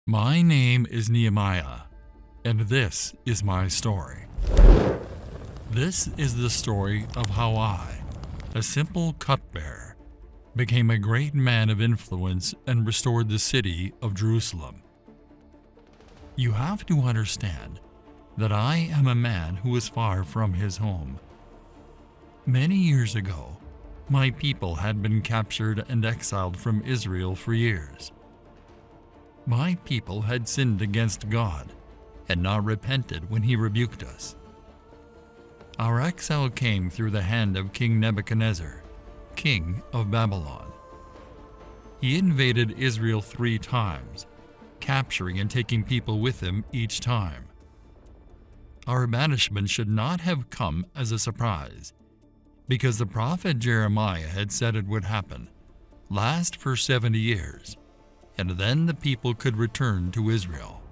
My name is Nehemiah, and this is my story. This is the story of how I, a simple cupbearer, became a great man of influence and restored the city of Jerusalem. You have to understand that I am a man who is far from his home. Many years ago, my people had been captured and exiled from Israel for years. My people had sinned against God and not repented when he rebuked us. Our exile came through the hand of King Nebuchadnezzar, king of Babylon. He invaded Israel 3 times, capturing and taking people with him each time. Our banishment should not have come as a surprise, because the prophet Jeremiah had said it would happen, last for 70 years, and then the people could return to Israel.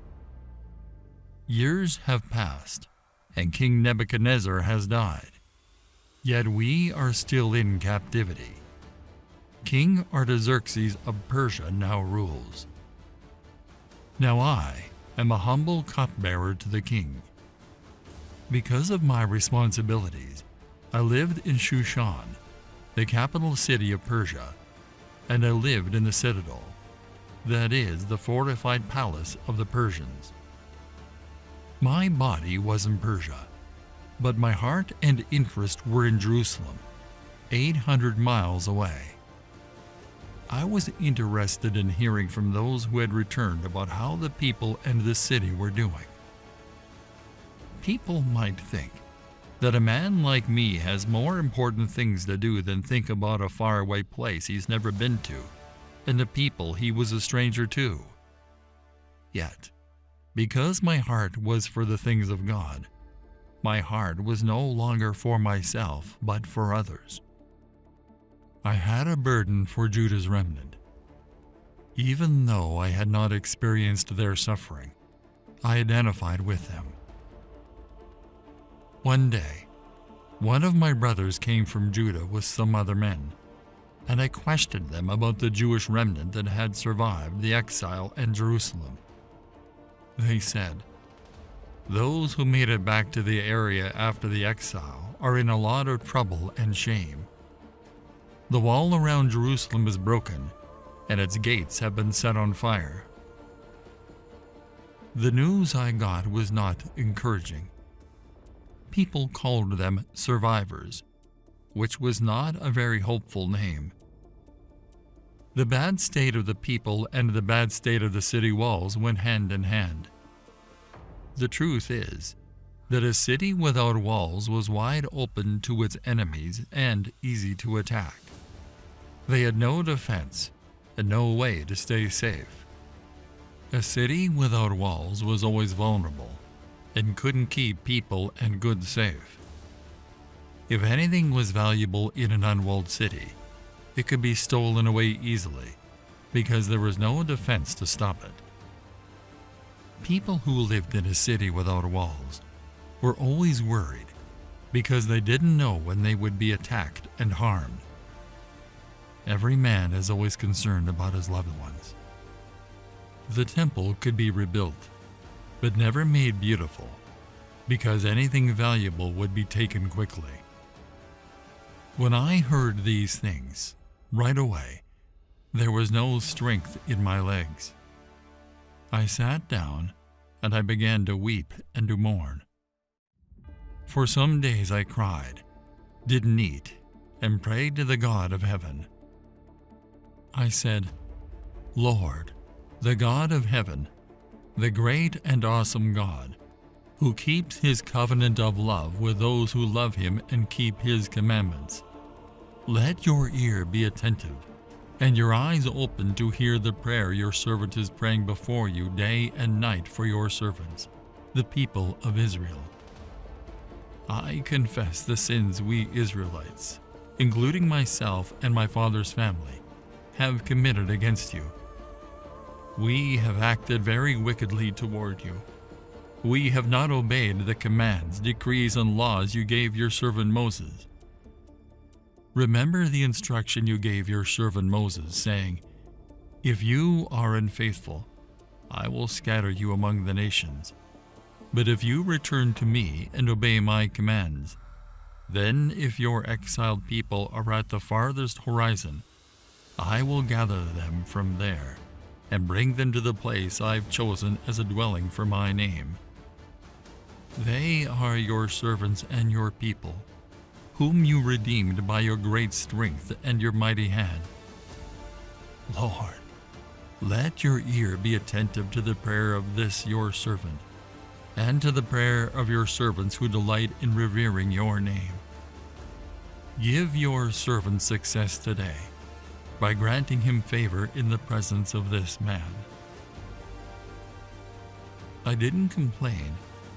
Years have passed, and King Nebuchadnezzar has died, yet we are still in captivity. King Artaxerxes of Persia now rules. Now I am a humble cupbearer to the king. Because of my responsibilities, I lived in Shushan, the capital city of Persia, and I lived in the citadel, that is, the fortified palace of the Persians. My body was in Persia, but my heart and interest were in Jerusalem, 800 miles away. I was interested in hearing from those who had returned about how the people and the city were doing. People might think that a man like me has more important things to do than think about a faraway place he's never been to and the people he was a stranger to. Yet, because my heart was for the things of God, my heart was no longer for myself but for others. I had a burden for Judah's remnant. Even though I had not experienced their suffering, I identified with them. One day, one of my brothers came from Judah with some other men, and I questioned them about the Jewish remnant that had survived the exile in Jerusalem. They said, "Those who made it back to the area after the exile are in a lot of trouble and shame. The wall around Jerusalem is broken, and its gates have been set on fire." The news I got was not encouraging. People called them survivors, which was not a very hopeful name. The bad state of the people and the bad state of the city walls went hand in hand. The truth is that a city without walls was wide open to its enemies and easy to attack. They had no defense and no way to stay safe. A city without walls was always vulnerable and couldn't keep people and goods safe. If anything was valuable in an unwalled city, it could be stolen away easily because there was no defense to stop it. People who lived in a city without walls were always worried because they didn't know when they would be attacked and harmed. Every man is always concerned about his loved ones. The temple could be rebuilt, but never made beautiful, because anything valuable would be taken quickly. When I heard these things, right away, there was no strength in my legs. I sat down and I began to weep and to mourn. For some days I cried, didn't eat, and prayed to the God of heaven. I said, "Lord, the God of heaven, the great and awesome God, who keeps his covenant of love with those who love him and keep his commandments. Let your ear be attentive and your eyes open to hear the prayer your servant is praying before you day and night for your servants, the people of Israel. I confess the sins we Israelites, including myself and my father's family, have committed against you. We have acted very wickedly toward you. We have not obeyed the commands, decrees, and laws you gave your servant Moses. Remember the instruction you gave your servant Moses, saying, 'If you are unfaithful, I will scatter you among the nations. But if you return to me and obey my commands, then if your exiled people are at the farthest horizon, I will gather them from there and bring them to the place I've chosen as a dwelling for my name. They are your servants and your people, whom you redeemed by your great strength and your mighty hand. Lord, let your ear be attentive to the prayer of this your servant, and to the prayer of your servants who delight in revering your name. Give your servant success today by granting him favor in the presence of this man. I didn't complain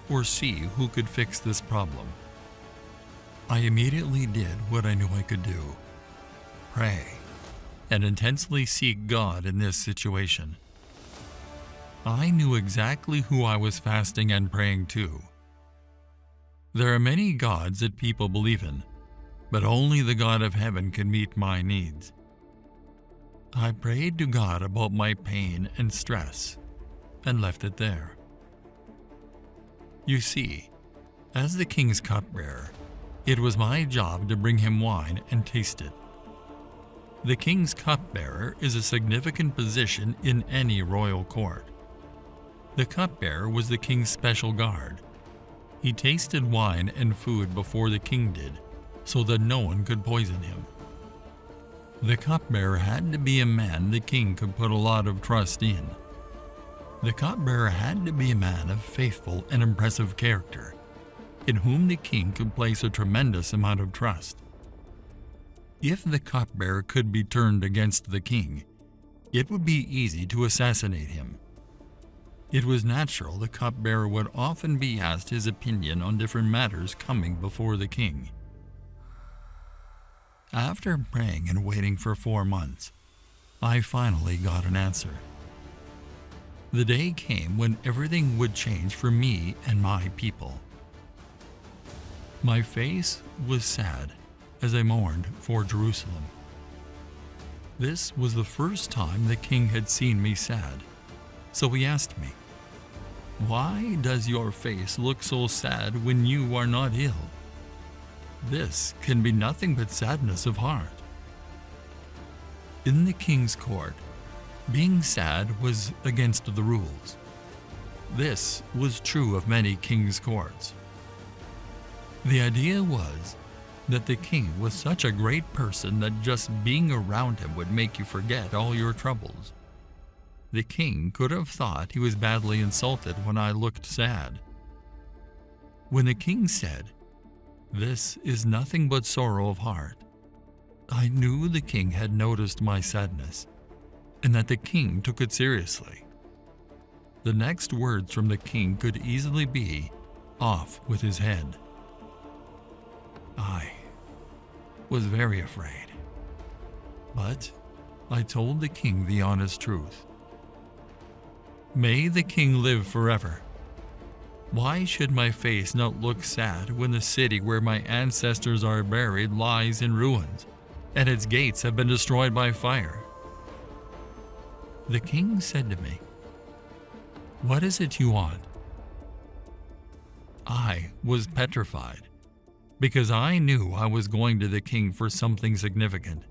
or see who could fix this problem. I immediately did what I knew I could do: pray and intensely seek God in this situation. I knew exactly who I was fasting and praying to. There are many gods that people believe in, but only the God of heaven can meet my needs. I prayed to God about my pain and stress and left it there. You see, as the king's cupbearer, it was my job to bring him wine and taste it. The king's cupbearer is a significant position in any royal court. The cupbearer was the king's special guard. He tasted wine and food before the king did, so that no one could poison him. The cupbearer had to be a man the king could put a lot of trust in. The cupbearer had to be a man of faithful and impressive character, in whom the king could place a tremendous amount of trust. If the cupbearer could be turned against the king, it would be easy to assassinate him. It was natural the cupbearer would often be asked his opinion on different matters coming before the king. After praying and waiting for 4 months, I finally got an answer. The day came when everything would change for me and my people. My face was sad as I mourned for Jerusalem. This was the first time the king had seen me sad, so he asked me, "Why does your face look so sad when you are not ill? This can be nothing but sadness of heart." In the king's court, being sad was against the rules. This was true of many king's courts. The idea was that the king was such a great person that just being around him would make you forget all your troubles. The king could have thought he was badly insulted when I looked sad. When the king said, "This is nothing but sorrow of heart," I knew the king had noticed my sadness, and that the king took it seriously. The next words from the king could easily be, "Off with his head." I was very afraid, but I told the king the honest truth. May the king live forever. Why should my face not look sad when the city where my ancestors are buried lies in ruins, and its gates have been destroyed by fire? The king said to me, "What is it you want?" I was petrified, because I knew I was going to the king for something significant.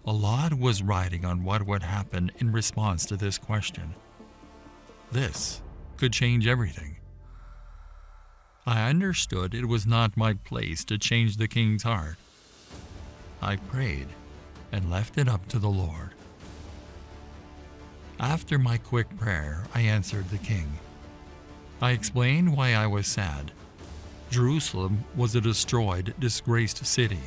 A lot was riding on what would happen in response to this question. This could change everything. I understood it was not my place to change the king's heart. I prayed and left it up to the Lord. After my quick prayer, I answered the king. I explained why I was sad. Jerusalem was a destroyed, disgraced city.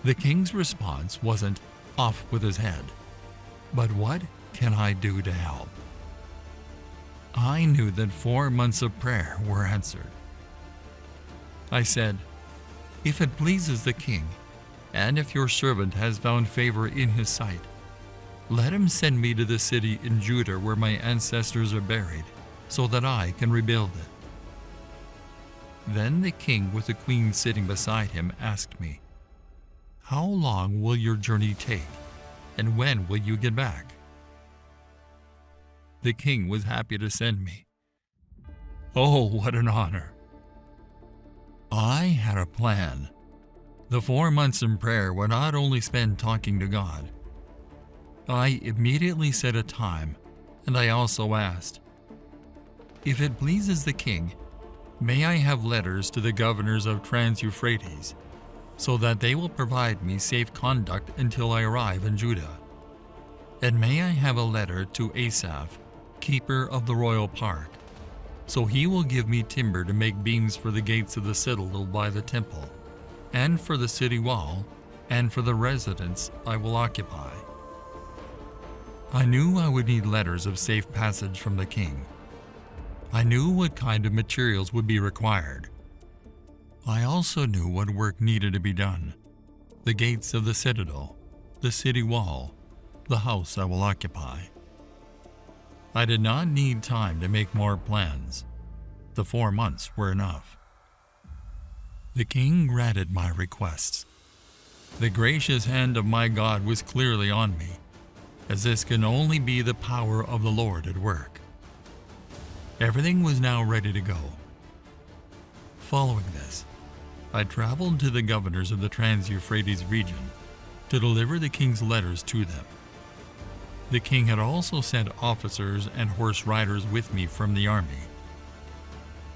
The king's response wasn't "off with his head," but "what can I do to help?" I knew that 4 months of prayer were answered. I said, "If it pleases the king, and if your servant has found favor in his sight, let him send me to the city in Judah where my ancestors are buried, so that I can rebuild it." Then the king, with the queen sitting beside him, asked me, "How long will your journey take, and when will you get back?" the king was happy to send me. Oh, what an honor! I had a plan. The 4 months in prayer were not only spent talking to God. I immediately set a time, and I also asked, if it pleases the king, may I have letters to the governors of Trans-Euphrates, so that they will provide me safe conduct until I arrive in Judah? And may I have a letter to Asaph, keeper of the royal park, so he will give me timber to make beams for the gates of the citadel by the temple, and for the city wall, and for the residence I will occupy. I knew I would need letters of safe passage from the king. I knew what kind of materials would be required. I also knew what work needed to be done: the gates of the citadel, the city wall, the house I will occupy. I did not need time to make more plans. The 4 months were enough. The king granted my requests. The gracious hand of my God was clearly on me, as this can only be the power of the Lord at work. Everything was now ready to go. Following this, I traveled to the governors of the Trans-Euphrates region to deliver the king's letters to them. The king had also sent officers and horse riders with me from the army.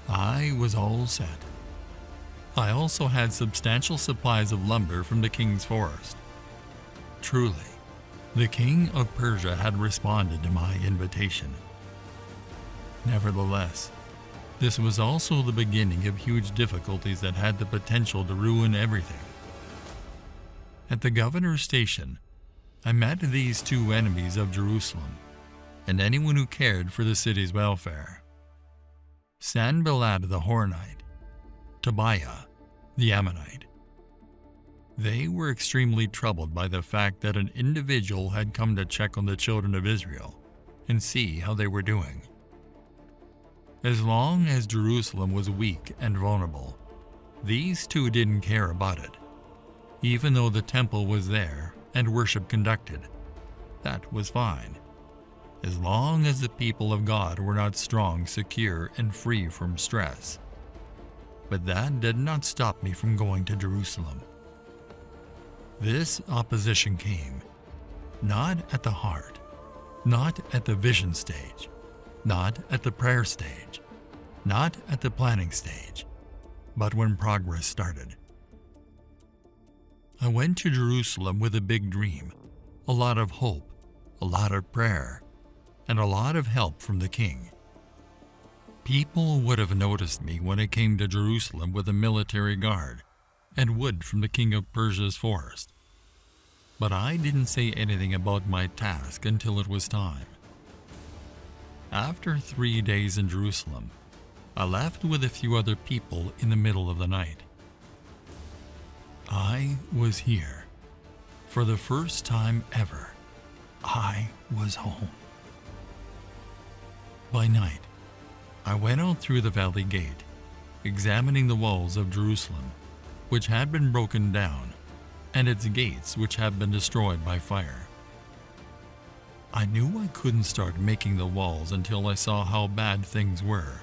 I was all set. I also had substantial supplies of lumber from the king's forest. Truly, the king of Persia had responded to my invitation. Nevertheless, this was also the beginning of huge difficulties that had the potential to ruin everything. At the governor's station, I met these 2 enemies of Jerusalem and anyone who cared for the city's welfare: Sanballat the Horonite, Tobiah the Ammonite. They were extremely troubled by the fact that an individual had come to check on the children of Israel and see how they were doing. As long as Jerusalem was weak and vulnerable, these 2 didn't care about it. Even though the temple was there and worship conducted, that was fine, as long as the people of God were not strong, secure, and free from stress. But that did not stop me from going to Jerusalem. This opposition came not at the heart, not at the vision stage, not at the prayer stage, not at the planning stage, but when progress started. I went to Jerusalem with a big dream, a lot of hope, a lot of prayer, and a lot of help from the king. People would have noticed me when I came to Jerusalem with a military guard and wood from the king of Persia's forest. But I didn't say anything about my task until it was time. After 3 days in Jerusalem, I left with a few other people in the middle of the night. I was here. For the first time ever, I was home. By night, I went out through the valley gate, examining the walls of Jerusalem, which had been broken down, and its gates which had been destroyed by fire. I knew I couldn't start making the walls until I saw how bad things were.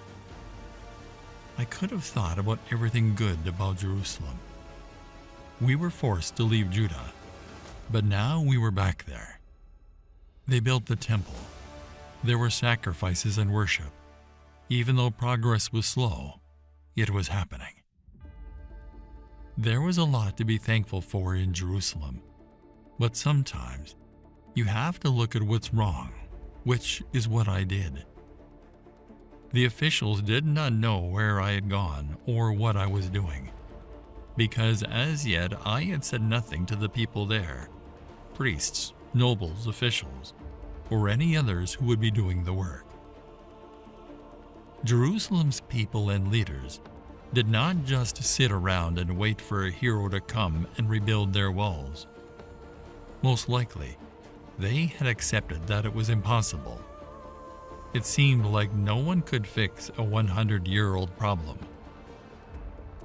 I could have thought about everything good about Jerusalem. We were forced to leave Judah, but now we were back there. They built the temple. There were sacrifices and worship. Even though progress was slow, it was happening. There was a lot to be thankful for in Jerusalem, but sometimes you have to look at what's wrong, which is what I did. The officials did not know where I had gone or what I was doing, because as yet I had said nothing to the people there, priests, nobles, officials, or any others who would be doing the work. Jerusalem's people and leaders did not just sit around and wait for a hero to come and rebuild their walls. Most likely, they had accepted that it was impossible. It seemed like no one could fix a 100-year-old problem.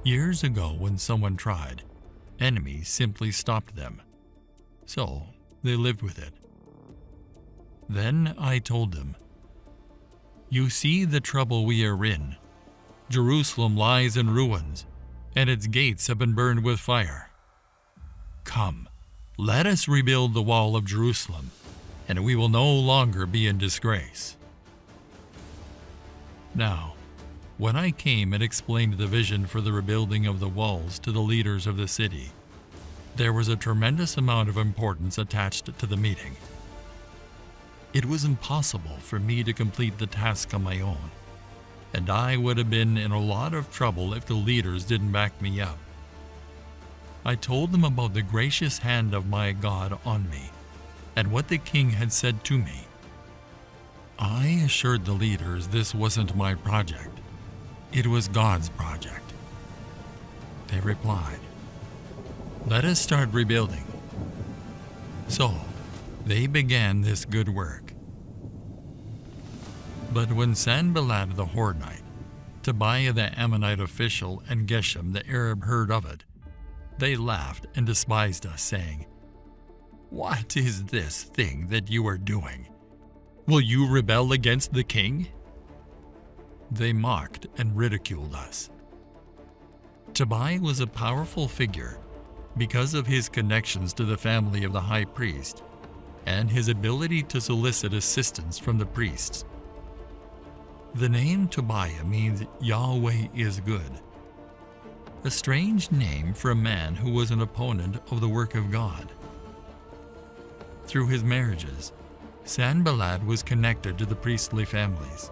Years ago, when someone tried, enemies simply stopped them. So they lived with it. Then I told them, You see the trouble we are in. Jerusalem lies in ruins, and its gates have been burned with fire. Come, let us rebuild the wall of Jerusalem, and we will no longer be in disgrace." Now, when I came and explained the vision for the rebuilding of the walls to the leaders of the city, there was a tremendous amount of importance attached to the meeting. It was impossible for me to complete the task on my own, and I would have been in a lot of trouble if the leaders didn't back me up. I told them about the gracious hand of my God on me, and what the king had said to me. I assured the leaders this wasn't my project. It was God's project. They replied, "Let us start rebuilding." So, they began this good work. But when Sanballat the Horonite, Tobiah the Ammonite official, and Geshem the Arab heard of it, they laughed and despised us, saying, "What is this thing that you are doing? Will you rebel against the king?" They mocked and ridiculed us. Tobiah was a powerful figure because of his connections to the family of the high priest and his ability to solicit assistance from the priests. The name Tobiah means Yahweh is good, a strange name for a man who was an opponent of the work of God. Through his marriages, Sanballat was connected to the priestly families.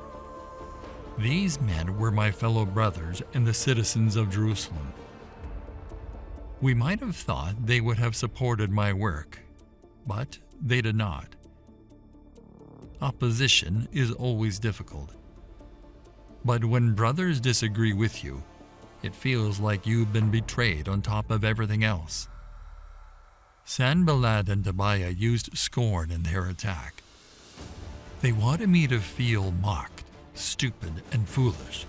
These men were my fellow brothers and the citizens of Jerusalem. We might have thought they would have supported my work, but they did not. Opposition is always difficult. But when brothers disagree with you, it feels like you've been betrayed on top of everything else. Sanballat and Tobiah used scorn in their attack. They wanted me to feel mocked, stupid, and foolish.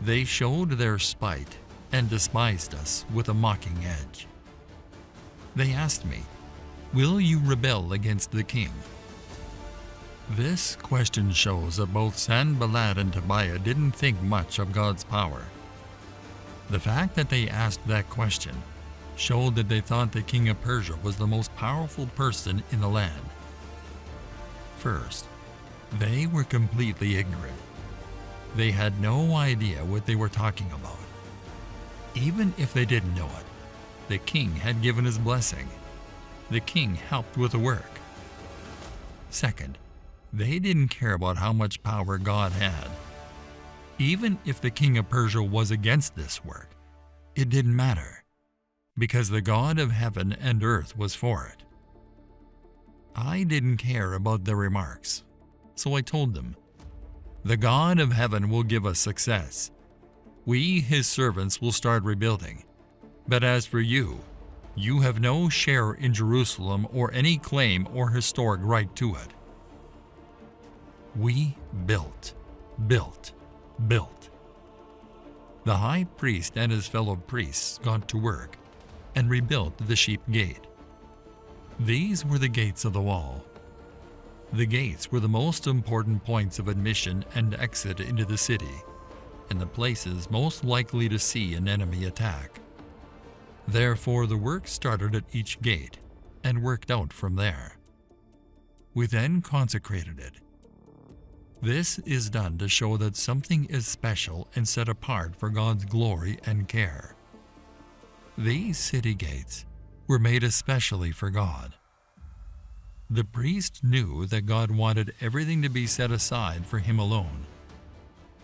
They showed their spite and despised us with a mocking edge. They asked me, "Will you rebel against the king?" This question shows that both Sanballat and Tobiah didn't think much of God's power. The fact that they asked that question showed that they thought the king of Persia was the most powerful person in the land. First, they were completely ignorant. They had no idea what they were talking about. Even if they didn't know it, the king had given his blessing. The king helped with the work. Second, they didn't care about how much power God had. Even if the king of Persia was against this work, it didn't matter, because the God of heaven and earth was for it. I didn't care about their remarks, so I told them, "The God of heaven will give us success. We, his servants, will start rebuilding. But as for you, you have no share in Jerusalem or any claim or historic right to it." We built. The high priest and his fellow priests got to work and rebuilt the sheep gate. These were the gates of the wall. The gates were the most important points of admission and exit into the city, and the places most likely to see an enemy attack. Therefore, the work started at each gate and worked out from there. We then consecrated it. This is done to show that something is special and set apart for God's glory and care. These city gates were made especially for God. The priest knew that God wanted everything to be set aside for him alone.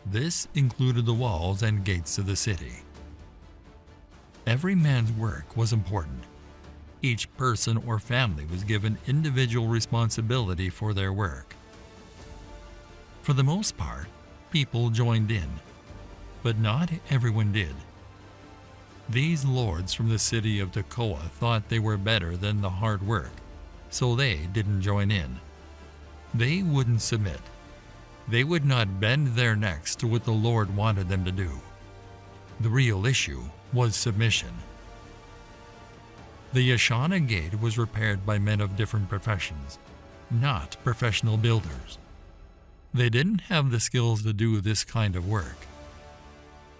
This included the walls and gates of the city. Every man's work was important. Each person or family was given individual responsibility for their work. For the most part, people joined in, but not everyone did. These lords from the city of Tekoa thought they were better than the hard work, so they didn't join in. They wouldn't submit. They would not bend their necks to what the Lord wanted them to do. The real issue was submission. The Yeshana gate was repaired by men of different professions, not professional builders. They didn't have the skills to do this kind of work.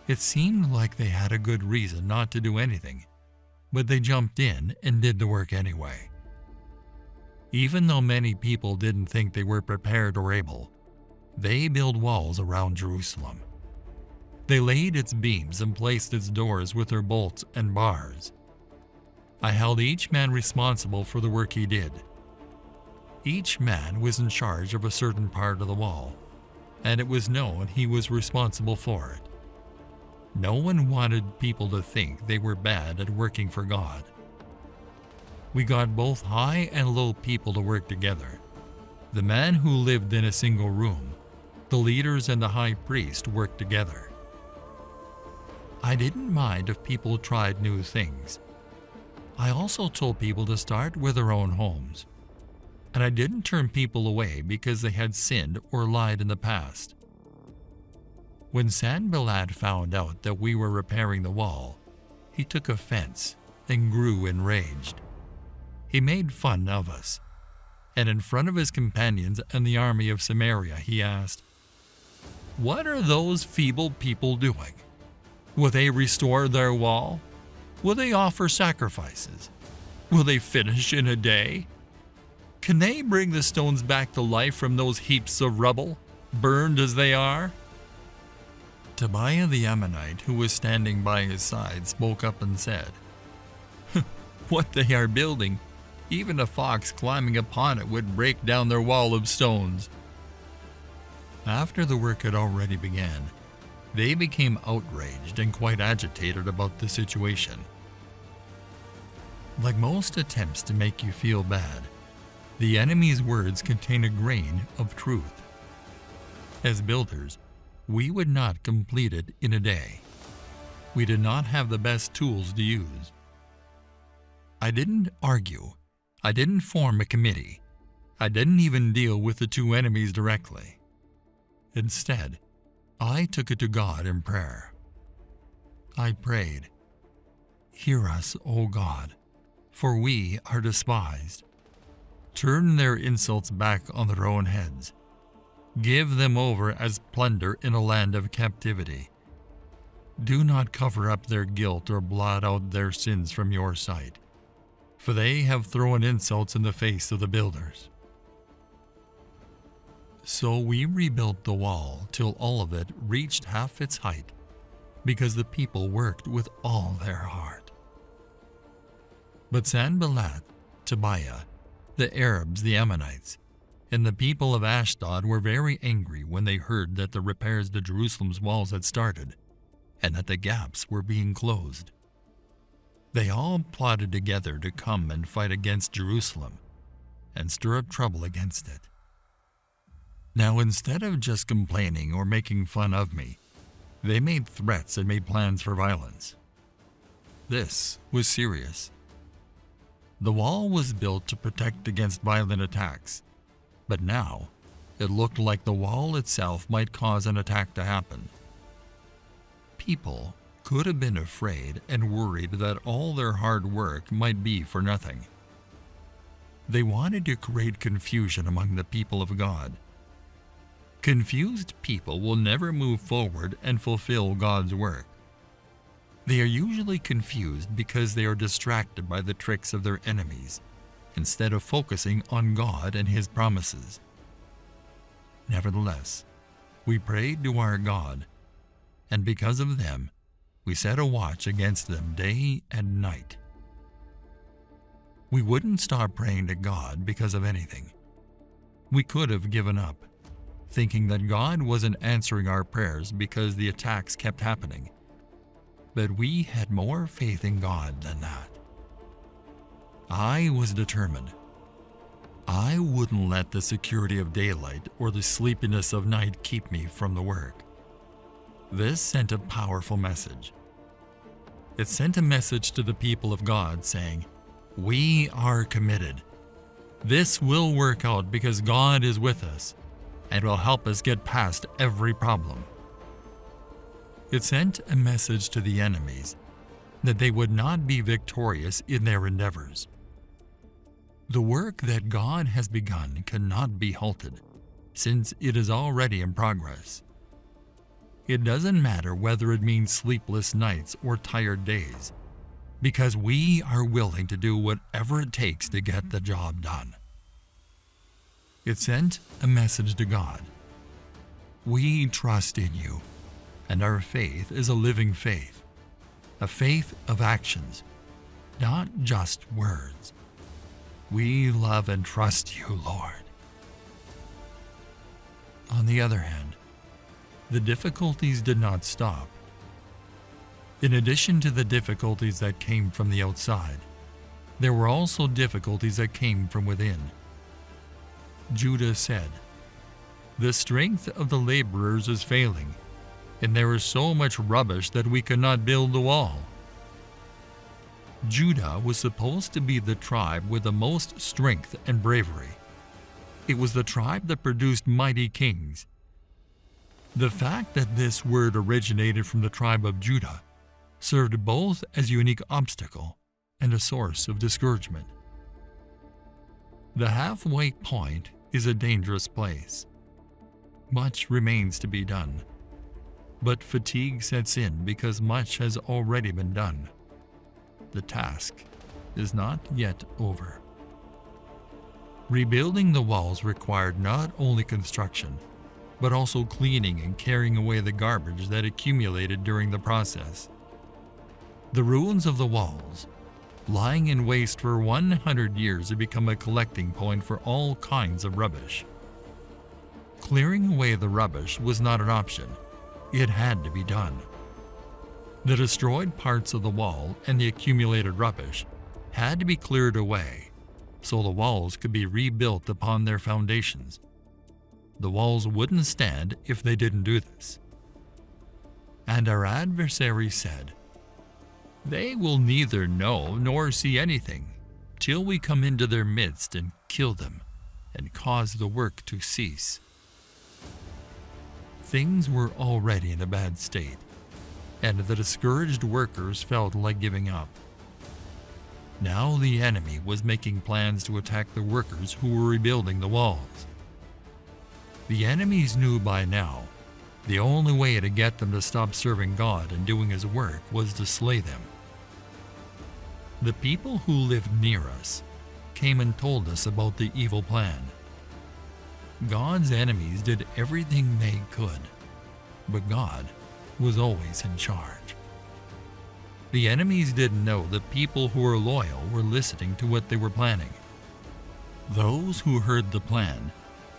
It seemed like they had a good reason not to do anything, but they jumped in and did the work anyway. Even though many people didn't think they were prepared or able, they built walls around Jerusalem. They laid its beams and placed its doors with their bolts and bars. I held each man responsible for the work he did. Each man was in charge of a certain part of the wall, and it was known he was responsible for it. No one wanted people to think they were bad at working for God. We got both high and low people to work together. The men who lived in a single room, the leaders and the high priest worked together. I didn't mind if people tried new things. I also told people to start with their own homes. And I didn't turn people away because they had sinned or lied in the past. When Sanballat found out that we were repairing the wall, he took offense and grew enraged. He made fun of us, and in front of his companions and the army of Samaria, he asked, "What are those feeble people doing? Will they restore their wall? Will they offer sacrifices? Will they finish in a day? Can they bring the stones back to life from those heaps of rubble, burned as they are?" Tobiah the Ammonite, who was standing by his side, spoke up and said, "What they are building, even a fox climbing upon it would break down their wall of stones." After the work had already begun, they became outraged and quite agitated about the situation. Like most attempts to make you feel bad, the enemy's words contain a grain of truth. As builders, we would not complete it in a day. We did not have the best tools to use. I didn't argue. I didn't form a committee. I didn't even deal with the two enemies directly. Instead, I took it to God in prayer. I prayed, "Hear us, O God, for we are despised. Turn their insults back on their own heads. Give them over as plunder in a land of captivity. Do not cover up their guilt or blot out their sins from your sight, for they have thrown insults in the face of the builders." So we rebuilt the wall till all of it reached half its height, because the people worked with all their heart. But Sanballat, Tobiah, the Arabs, the Ammonites, and the people of Ashdod were very angry when they heard that the repairs to Jerusalem's walls had started, and that the gaps were being closed. They all plotted together to come and fight against Jerusalem, and stir up trouble against it. Now, instead of just complaining or making fun of me, they made threats and made plans for violence. This was serious. The wall was built to protect against violent attacks, but now it looked like the wall itself might cause an attack to happen. People could have been afraid and worried that all their hard work might be for nothing. They wanted to create confusion among the people of God. Confused people will never move forward and fulfill God's work. They are usually confused because they are distracted by the tricks of their enemies, instead of focusing on God and His promises. Nevertheless, we prayed to our God, and because of them, we set a watch against them day and night. We wouldn't stop praying to God because of anything. We could have given up, thinking that God wasn't answering our prayers because the attacks kept happening. But we had more faith in God than that. I was determined. I wouldn't let the security of daylight or the sleepiness of night keep me from the work. This sent a powerful message. It sent a message to the people of God saying, "We are committed. This will work out because God is with us and will help us get past every problem." It sent a message to the enemies that they would not be victorious in their endeavors. The work that God has begun cannot be halted, since it is already in progress. It doesn't matter whether it means sleepless nights or tired days, because we are willing to do whatever it takes to get the job done. It sent a message to God. We trust in you, and our faith is a living faith, a faith of actions, not just words. We love and trust you, Lord. On the other hand, the difficulties did not stop. In addition to the difficulties that came from the outside, there were also difficulties that came from within. Judah said, "The strength of the laborers is failing, and there is so much rubbish that we cannot build the wall." Judah was supposed to be the tribe with the most strength and bravery. It was the tribe that produced mighty kings. The fact that this word originated from the tribe of Judah served both as a unique obstacle and a source of discouragement. The halfway point is a dangerous place. Much remains to be done, but fatigue sets in because much has already been done. The task is not yet over. Rebuilding the walls required not only construction, but also cleaning and carrying away the garbage that accumulated during the process. The ruins of the walls, lying in waste for 100 years, had become a collecting point for all kinds of rubbish. Clearing away the rubbish was not an option. It had to be done. The destroyed parts of the wall and the accumulated rubbish had to be cleared away so the walls could be rebuilt upon their foundations. The walls wouldn't stand if they didn't do this. And our adversary said, "They will neither know nor see anything till we come into their midst and kill them and cause the work to cease." Things were already in a bad state, and the discouraged workers felt like giving up. Now the enemy was making plans to attack the workers who were rebuilding the walls. The enemies knew by now the only way to get them to stop serving God and doing His work was to slay them. The people who lived near us came and told us about the evil plan. God's enemies did everything they could, but God was always in charge. The enemies didn't know the people who were loyal were listening to what they were planning. Those who heard the plan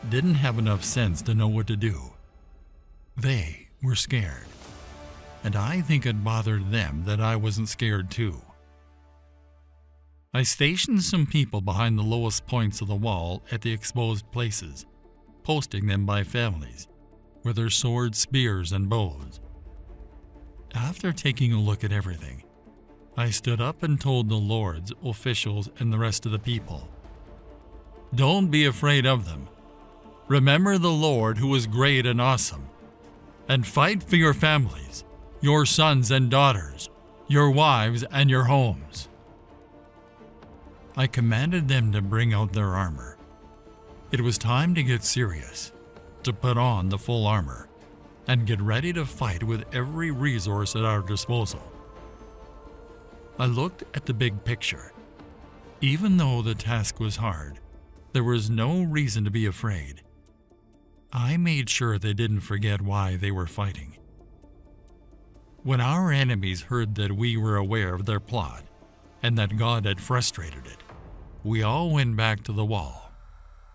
didn't have enough sense to know what to do. They were scared, and I think it bothered them that I wasn't scared too. I stationed some people behind the lowest points of the wall at the exposed places, posting them by families, with their swords, spears, and bows. After taking a look at everything, I stood up and told the lords, officials, and the rest of the people, "Don't be afraid of them. Remember the Lord who is great and awesome, and fight for your families, your sons and daughters, your wives and your homes." I commanded them to bring out their armor. It was time to get serious, to put on the full armor, and get ready to fight with every resource at our disposal. I looked at the big picture. Even though the task was hard, there was no reason to be afraid. I made sure they didn't forget why they were fighting. When our enemies heard that we were aware of their plot and that God had frustrated it, we all went back to the wall,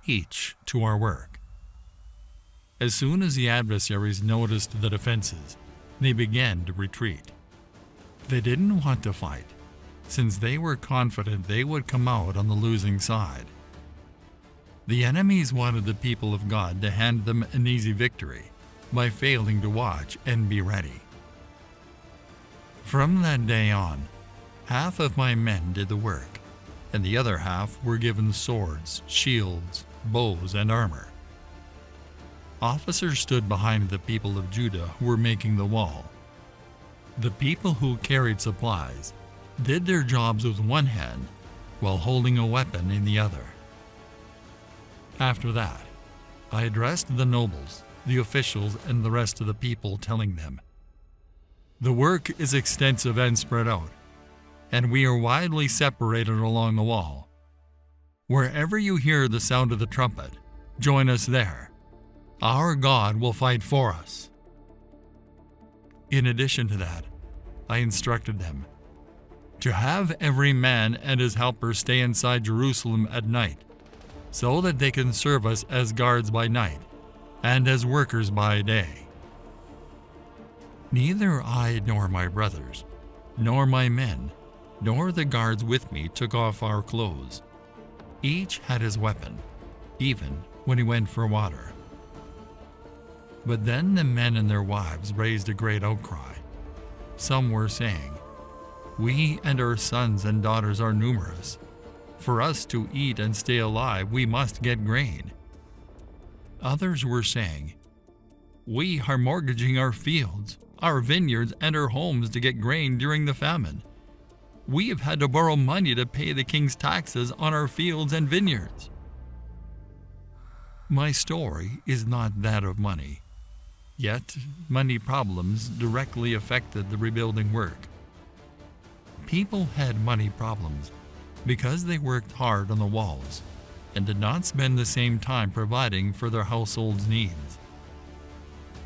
each to our work. As soon as the adversaries noticed the defenses, they began to retreat. They didn't want to fight, since they were confident they would come out on the losing side. The enemies wanted the people of God to hand them an easy victory by failing to watch and be ready. From that day on, half of my men did the work, and the other half were given swords, shields, bows, and armor. Officers stood behind the people of Judah who were making the wall. The people who carried supplies did their jobs with one hand while holding a weapon in the other. After that, I addressed the nobles, the officials, and the rest of the people, telling them, "The work is extensive and spread out, and we are widely separated along the wall. Wherever you hear the sound of the trumpet, join us there. Our God will fight for us." In addition to that, I instructed them to have every man and his helper stay inside Jerusalem at night, so that they can serve us as guards by night and as workers by day. Neither I nor my brothers, nor my men, nor the guards with me took off our clothes. Each had his weapon, even when he went for water. But then the men and their wives raised a great outcry. Some were saying, "We and our sons and daughters are numerous. For us to eat and stay alive, we must get grain." Others were saying, "We are mortgaging our fields, our vineyards, and our homes to get grain during the famine. We have had to borrow money to pay the king's taxes on our fields and vineyards." My story is not that of money. Yet, money problems directly affected the rebuilding work. People had money problems because they worked hard on the walls and did not spend the same time providing for their household's needs.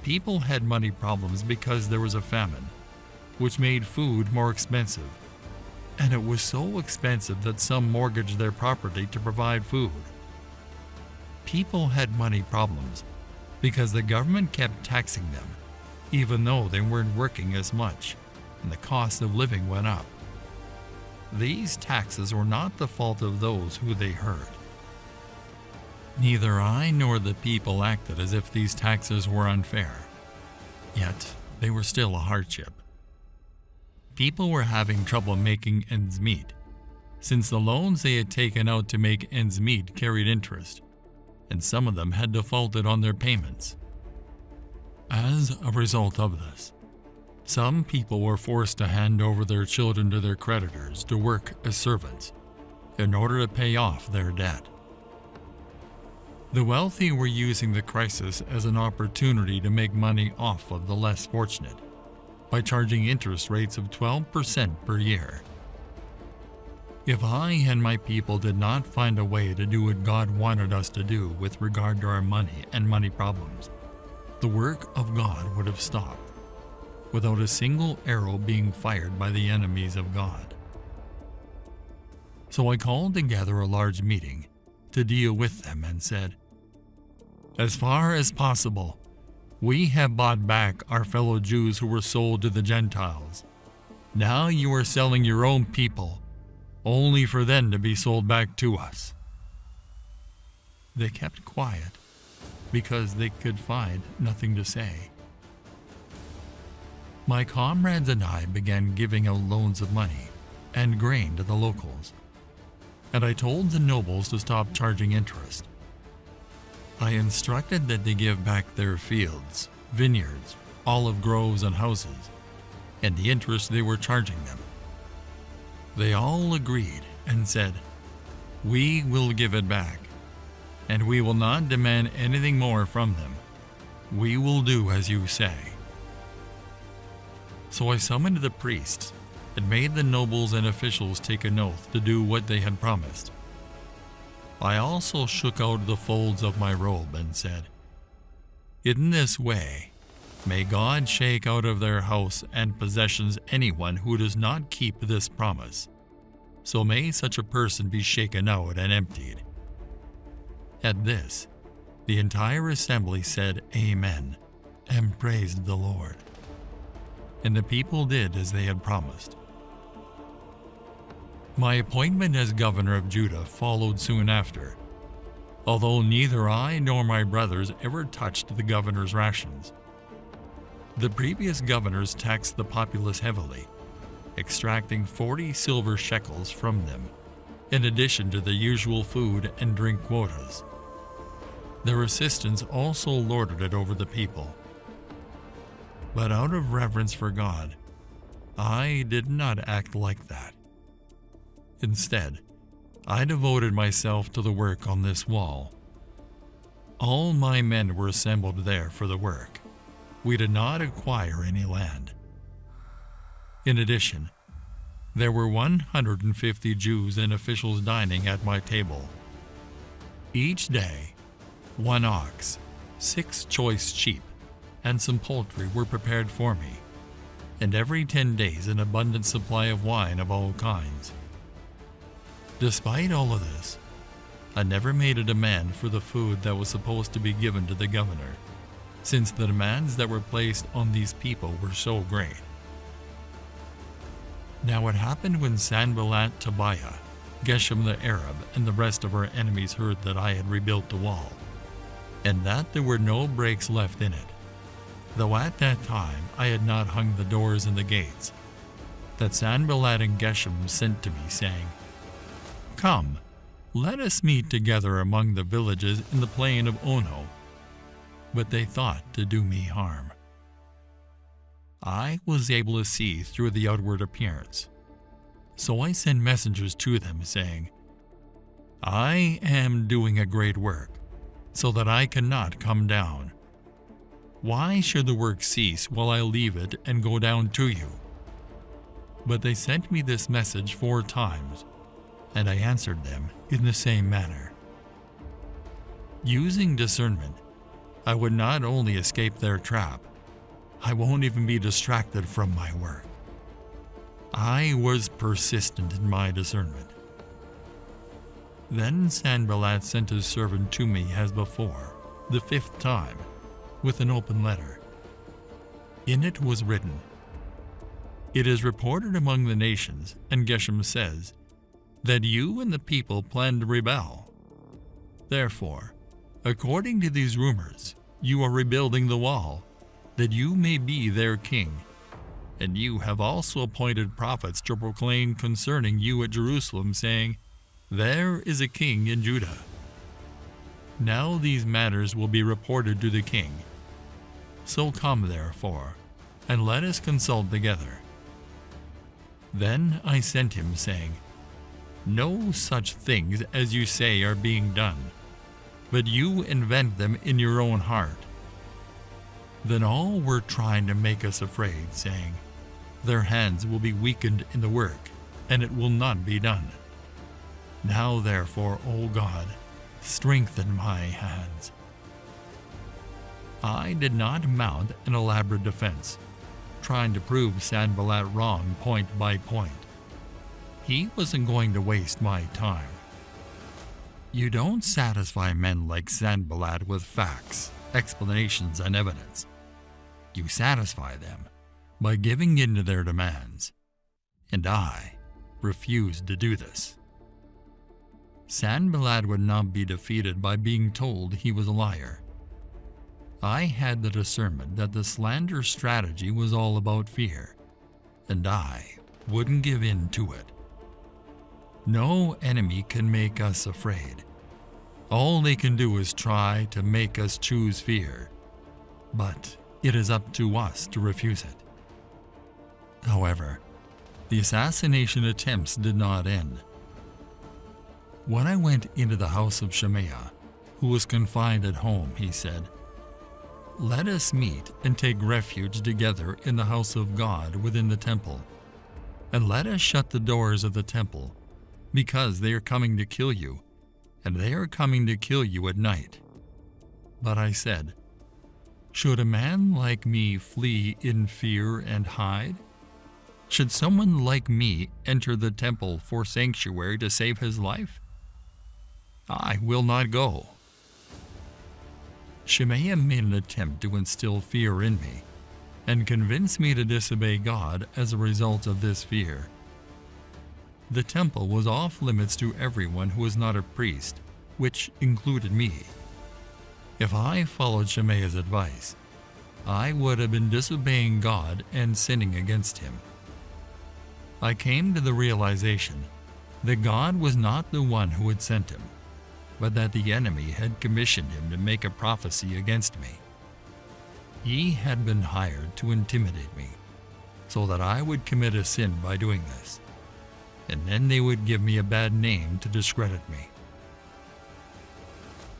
People had money problems because there was a famine, which made food more expensive, and it was so expensive that some mortgaged their property to provide food. People had money problems because the government kept taxing them, even though they weren't working as much, and the cost of living went up. These taxes were not the fault of those who they hurt. Neither I nor the people acted as if these taxes were unfair, yet they were still a hardship. People were having trouble making ends meet, since the loans they had taken out to make ends meet carried interest, and some of them had defaulted on their payments. As a result of this, some people were forced to hand over their children to their creditors to work as servants in order to pay off their debt. The wealthy were using the crisis as an opportunity to make money off of the less fortunate by charging interest rates of 12% per year. If I and my people did not find a way to do what God wanted us to do with regard to our money and money problems, the work of God would have stopped, without a single arrow being fired by the enemies of God. So I called together a large meeting to deal with them and said, "As far as possible, we have bought back our fellow Jews who were sold to the Gentiles. Now you are selling your own people, only for them to be sold back to us." They kept quiet because they could find nothing to say. My comrades and I began giving out loans of money and grain to the locals, and I told the nobles to stop charging interest. I instructed that they give back their fields, vineyards, olive groves, and houses, and the interest they were charging them. They all agreed and said, "We will give it back, and we will not demand anything more from them. We will do as you say." So I summoned the priests and made the nobles and officials take an oath to do what they had promised. I also shook out the folds of my robe and said, "In this way, may God shake out of their house and possessions anyone who does not keep this promise. So may such a person be shaken out and emptied." At this, the entire assembly said Amen and praised the Lord. And the people did as they had promised. My appointment as governor of Judah followed soon after, although neither I nor my brothers ever touched the governor's rations. The previous governors taxed the populace heavily, extracting 40 silver shekels from them, in addition to the usual food and drink quotas. Their assistants also lorded it over the people. But out of reverence for God, I did not act like that. Instead, I devoted myself to the work on this wall. All my men were assembled there for the work. We did not acquire any land. In addition, there were 150 Jews and officials dining at my table. Each day, 1 ox, 6 choice sheep, and some poultry were prepared for me, and every 10 days an abundant supply of wine of all kinds. Despite all of this, I never made a demand for the food that was supposed to be given to the governor, since the demands that were placed on these people were so great. Now it happened when Sanballat, Tobiah, Geshem the Arab, and the rest of our enemies heard that I had rebuilt the wall, and that there were no breaks left in it, though at that time I had not hung the doors and the gates, that Sanballat and Geshem sent to me, saying, "Come, let us meet together among the villages in the plain of Ono." But they thought to do me harm. I was able to see through the outward appearance, so I sent messengers to them, saying, "I am doing a great work, so that I cannot come down. Why should the work cease while I leave it and go down to you?" But they sent me this message 4 times, and I answered them in the same manner. Using discernment, I would not only escape their trap, I won't even be distracted from my work. I was persistent in my discernment. Then Sanballat sent his servant to me as before, the 5th time, with an open letter. In it was written, "It is reported among the nations," and Geshem says, "that you and the people plan to rebel. Therefore, according to these rumors, you are rebuilding the wall, that you may be their king, and you have also appointed prophets to proclaim concerning you at Jerusalem, saying, 'There is a king in Judah.' Now these matters will be reported to the king. So come, therefore, and let us consult together." Then I sent him, saying, "No such things as you say are being done, but you invent them in your own heart." Then all were trying to make us afraid, saying, "Their hands will be weakened in the work, and it will not be done. Now therefore, O God, strengthen my hands." I did not mount an elaborate defense, trying to prove Sanballat wrong point by point. He wasn't going to waste my time. You don't satisfy men like Sanballat with facts, explanations, and evidence. You satisfy them by giving in to their demands, and I refused to do this. Sanballat would not be defeated by being told he was a liar. I had the discernment that the slander strategy was all about fear, and I wouldn't give in to it. No enemy can make us afraid. All they can do is try to make us choose fear, but it is up to us to refuse it. However, the assassination attempts did not end. When I went into the house of Shemaiah, who was confined at home, he said, "Let us meet and take refuge together in the house of God within the temple, and let us shut the doors of the temple, because they are coming to kill you, and they are coming to kill you at night." But I said, "Should a man like me flee in fear and hide? Should someone like me enter the temple for sanctuary to save his life? I will not go." Shemaiah made an attempt to instill fear in me and convince me to disobey God as a result of this fear. The temple was off limits to everyone who was not a priest, which included me. If I followed Shemaiah's advice, I would have been disobeying God and sinning against him. I came to the realization that God was not the one who had sent him, but that the enemy had commissioned him to make a prophecy against me. He had been hired to intimidate me, so that I would commit a sin by doing this, and then they would give me a bad name to discredit me.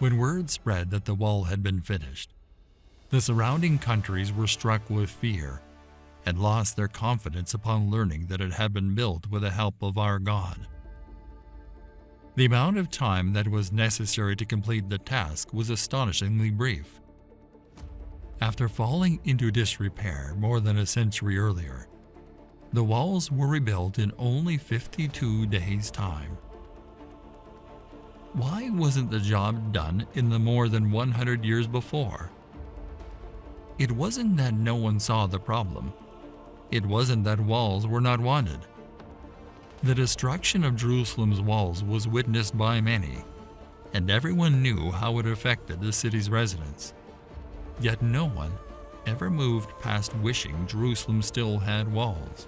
When word spread that the wall had been finished, the surrounding countries were struck with fear and lost their confidence upon learning that it had been built with the help of our God. The amount of time that was necessary to complete the task was astonishingly brief. After falling into disrepair more than a century earlier, the walls were rebuilt in only 52 days' time. Why wasn't the job done in the more than 100 years before? It wasn't that no one saw the problem. It wasn't that walls were not wanted. The destruction of Jerusalem's walls was witnessed by many, and everyone knew how it affected the city's residents. Yet no one ever moved past wishing Jerusalem still had walls.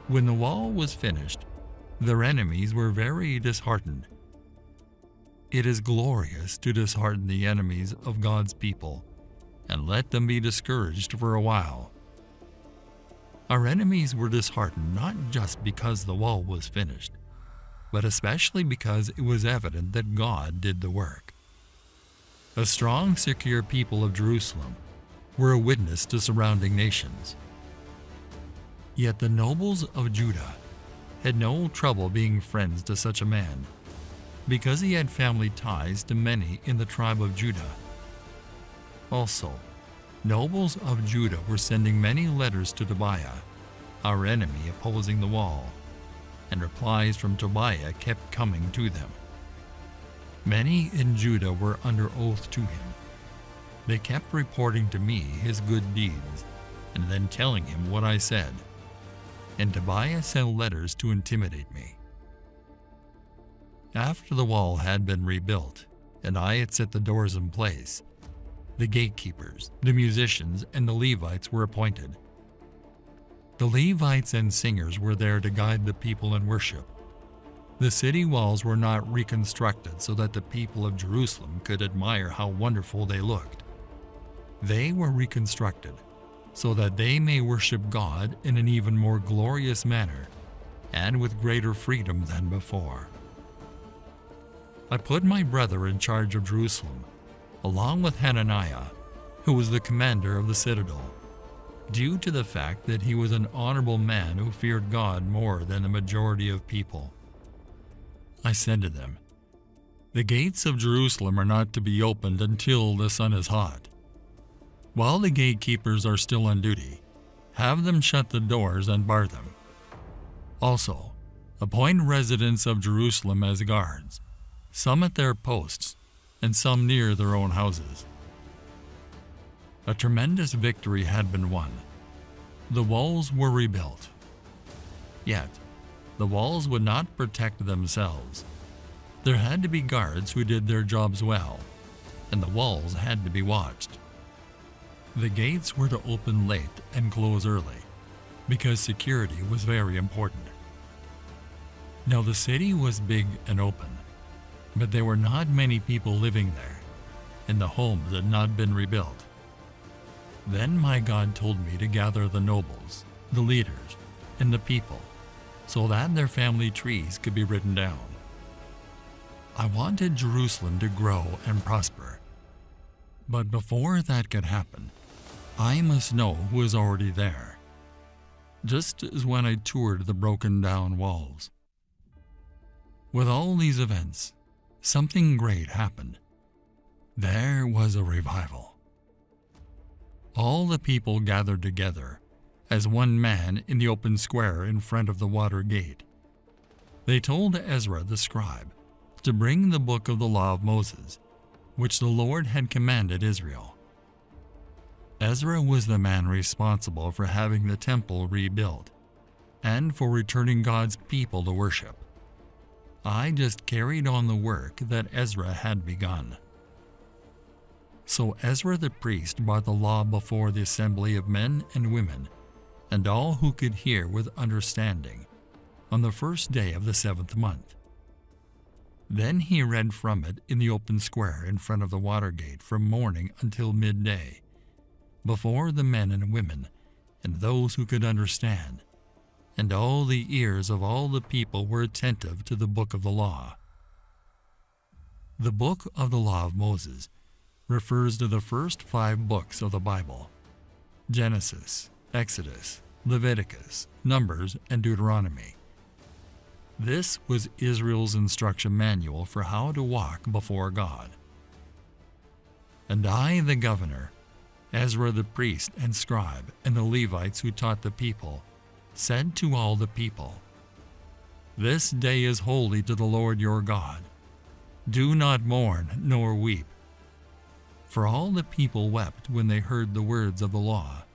When the wall was finished, their enemies were very disheartened. It is glorious to dishearten the enemies of God's people and let them be discouraged for a while. Our enemies were disheartened not just because the wall was finished, but especially because it was evident that God did the work. A strong, secure people of Jerusalem were a witness to surrounding nations. Yet the nobles of Judah had no trouble being friends to such a man, because he had family ties to many in the tribe of Judah. Also, nobles of Judah were sending many letters to Tobiah, our enemy opposing the wall, and replies from Tobiah kept coming to them. Many in Judah were under oath to him. They kept reporting to me his good deeds, and then telling him what I said. And Tobiah sent letters to intimidate me. After the wall had been rebuilt, and I had set the doors in place, the gatekeepers, the musicians, and the Levites were appointed. The Levites and singers were there to guide the people in worship. The city walls were not reconstructed so that the people of Jerusalem could admire how wonderful they looked. They were reconstructed so that they may worship God in an even more glorious manner and with greater freedom than before. I put my brother in charge of Jerusalem, along with Hananiah, who was the commander of the citadel, due to the fact that he was an honorable man who feared God more than the majority of people. I said to them, "The gates of Jerusalem are not to be opened until the sun is hot. While the gatekeepers are still on duty, have them shut the doors and bar them. Also, appoint residents of Jerusalem as guards, some at their posts, and some near their own houses." A tremendous victory had been won. The walls were rebuilt. Yet, the walls would not protect themselves. There had to be guards who did their jobs well, and the walls had to be watched. The gates were to open late and close early, because security was very important. Now the city was big and open, but there were not many people living there, and the homes had not been rebuilt. Then my God told me to gather the nobles, the leaders, and the people, so that their family trees could be written down. I wanted Jerusalem to grow and prosper. But before that could happen, I must know who is already there, just as when I toured the broken down walls. With all these events, something great happened. There was a revival. All the people gathered together as one man in the open square in front of the water gate. They told Ezra the scribe to bring the book of the law of Moses, which the Lord had commanded Israel. Ezra was the man responsible for having the temple rebuilt and for returning God's people to worship. I just carried on the work that Ezra had begun. So Ezra the priest brought the law before the assembly of men and women, and all who could hear with understanding, on the first day of the 7th month. Then he read from it in the open square in front of the water gate from morning until midday, before the men and women and those who could understand, and all the ears of all the people were attentive to the book of the law. The book of the Law of Moses refers to the first 5 books of the Bible: Genesis, Exodus, Leviticus, Numbers, and Deuteronomy. This was Israel's instruction manual for how to walk before God. And I, the governor, Ezra the priest and scribe, and the Levites who taught the people, said to all the people, "This day is holy to the Lord your God. Do not mourn nor weep." For all the people wept when they heard the words of the law.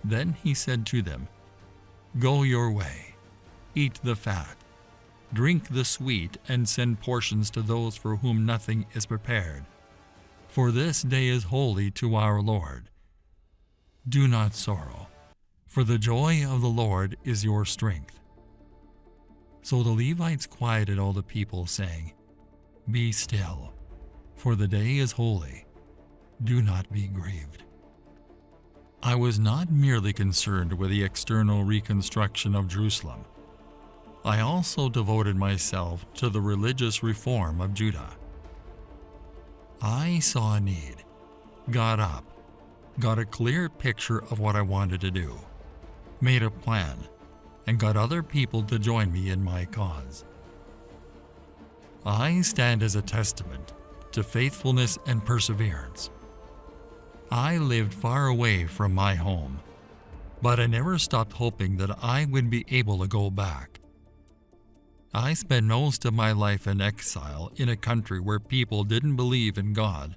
Then he said to them, "Go your way, eat the fat, drink the sweet, and send portions to those for whom nothing is prepared. For this day is holy to our Lord. Do not sorrow, for the joy of the Lord is your strength." So the Levites quieted all the people, saying, "Be still, for the day is holy. Do not be grieved." I was not merely concerned with the external reconstruction of Jerusalem. I also devoted myself to the religious reform of Judah. I saw a need, got up, got a clear picture of what I wanted to do, made a plan, and got other people to join me in my cause. I stand as a testament to faithfulness and perseverance. I lived far away from my home, but I never stopped hoping that I would be able to go back. I spent most of my life in exile in a country where people didn't believe in God,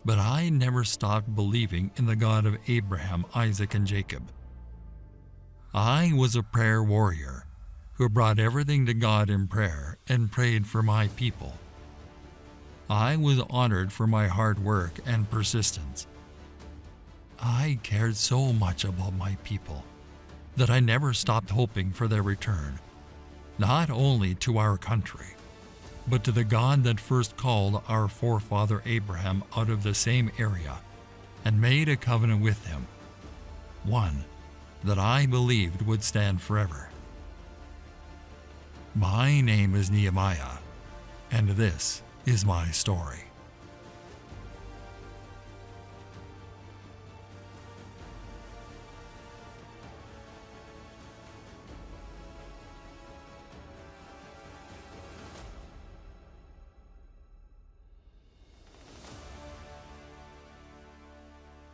but I never stopped believing in the God of Abraham, Isaac, and Jacob. I was a prayer warrior who brought everything to God in prayer and prayed for my people. I was honored for my hard work and persistence. I cared so much about my people that I never stopped hoping for their return, not only to our country, but to the God that first called our forefather Abraham out of the same area and made a covenant with him, one that I believed would stand forever. My name is Nehemiah, and this is my story.